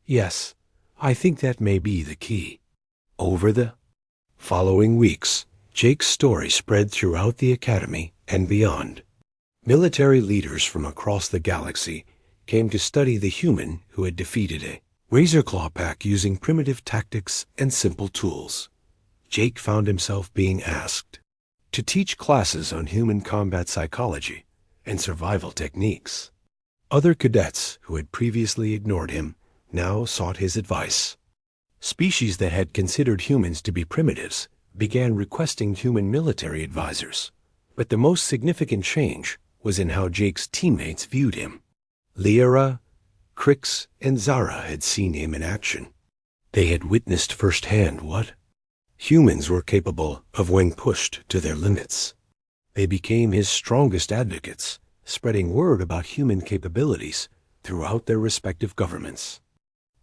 Yes, I think that may be the key. Over the following weeks, Jake's story spread throughout the Academy and beyond. Military leaders from across the galaxy came to study the human who had defeated a Razorclaw pack using primitive tactics and simple tools. Jake found himself being asked to teach classes on human combat psychology and survival techniques. Other cadets who had previously ignored him now sought his advice. Species that had considered humans to be primitives began requesting human military advisors. But the most significant change was in how Jake's teammates viewed him. Liara, Crix, and Zara had seen him in action. They had witnessed firsthand what humans were capable of when pushed to their limits. They became his strongest advocates, spreading word about human capabilities throughout their respective governments.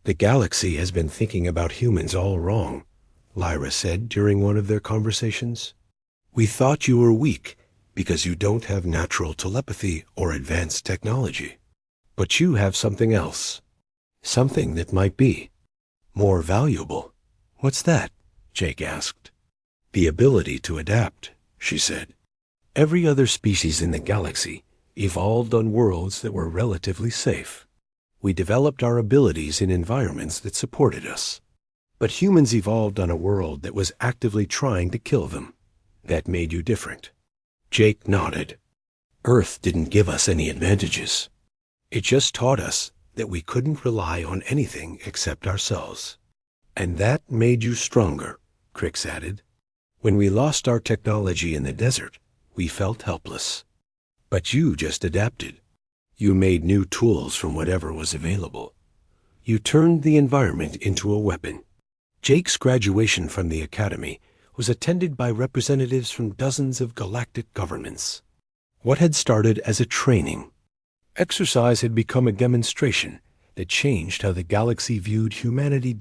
The galaxy has been thinking about humans all wrong, Lyra said during one of their conversations. We thought you were weak because you don't have natural telepathy or advanced technology. But you have something else. Something that might be more valuable. What's that? Jake asked. The ability to adapt, she said. Every other species in the galaxy evolved on worlds that were relatively safe. We developed our abilities in environments that supported us. But humans evolved on a world that was actively trying to kill them. That made you different. Jake nodded. Earth didn't give us any advantages. It just taught us that we couldn't rely on anything except ourselves. And that made you stronger, Crix added. When we lost our technology in the desert, we felt helpless. But you just adapted. You made new tools from whatever was available. You turned the environment into a weapon. Jake's graduation from the Academy was attended by representatives from dozens of galactic governments. What had started as a training Exercise had become a demonstration that changed how the galaxy viewed humanity.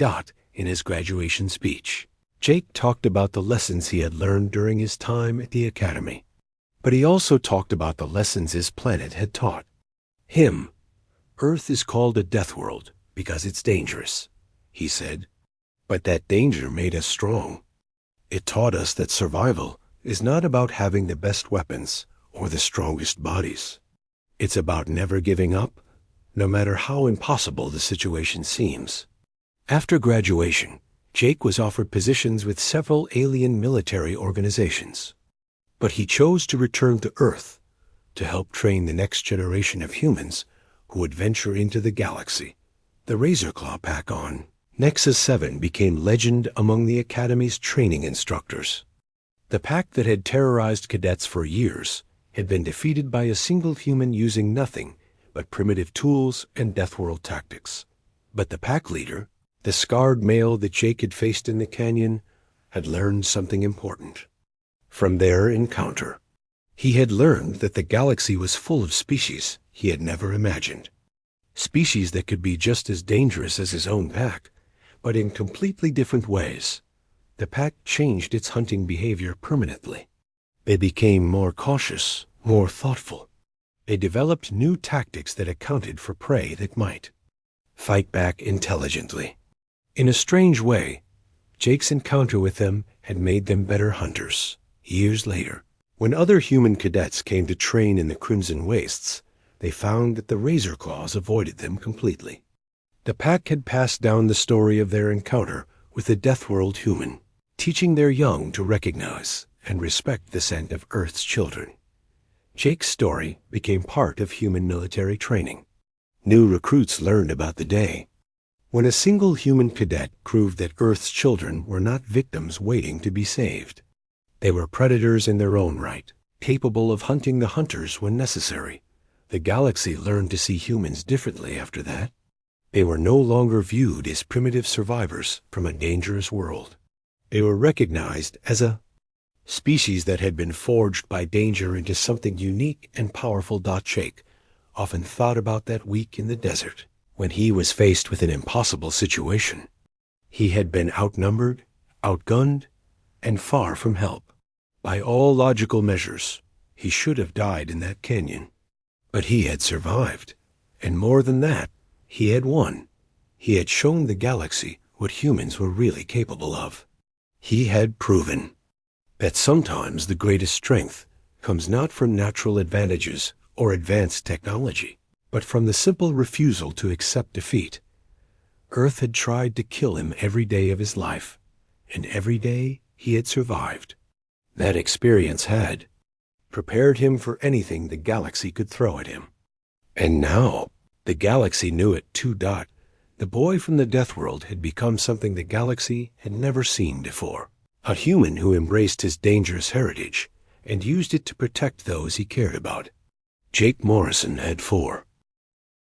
In his graduation speech, Jake talked about the lessons he had learned during his time at the Academy. But he also talked about the lessons his planet had taught him. Earth is called a death world because it's dangerous, he said. But that danger made us strong. It taught us that survival is not about having the best weapons or the strongest bodies. It's about never giving up, no matter how impossible the situation seems. After graduation, Jake was offered positions with several alien military organizations. But he chose to return to Earth to help train the next generation of humans who would venture into the galaxy. The Razorclaw pack on Nexus 7 became legend among the Academy's training instructors. The pack that had terrorized cadets for years had been defeated by a single human using nothing but primitive tools and Deathworld tactics. But the pack leader, the scarred male that Jake had faced in the canyon, had learned something important. From their encounter, he had learned that the galaxy was full of species he had never imagined. Species that could be just as dangerous as his own pack, but in completely different ways. The pack changed its hunting behavior permanently. They became more cautious, more thoughtful. They developed new tactics that accounted for prey that might fight back intelligently. In a strange way, Jake's encounter with them had made them better hunters. Years later, when other human cadets came to train in the Crimson Wastes, they found that the Razorclaws avoided them completely. The pack had passed down the story of their encounter with the Deathworld human, teaching their young to recognize and respect the scent of Earth's children. Jake's story became part of human military training. New recruits learned about the day when a single human cadet proved that Earth's children were not victims waiting to be saved. They were predators in their own right, capable of hunting the hunters when necessary. The galaxy learned to see humans differently after that. They were no longer viewed as primitive survivors from a dangerous world. They were recognized as a species that had been forged by danger into something unique and powerful. Jake often thought about that week in the desert when he was faced with an impossible situation. He had been outnumbered, outgunned, and far from help. By all logical measures, he should have died in that canyon. But he had survived, and more than that, he had won. He had shown the galaxy what humans were really capable of. He had proven that sometimes the greatest strength comes not from natural advantages or advanced technology, but from the simple refusal to accept defeat. Earth had tried to kill him every day of his life, and every day he had survived. That experience had prepared him for anything the galaxy could throw at him. And now, the galaxy knew it too. The boy from the Deathworld had become something the galaxy had never seen before. A human who embraced his dangerous heritage and used it to protect those he cared about. Jake Morrison had 4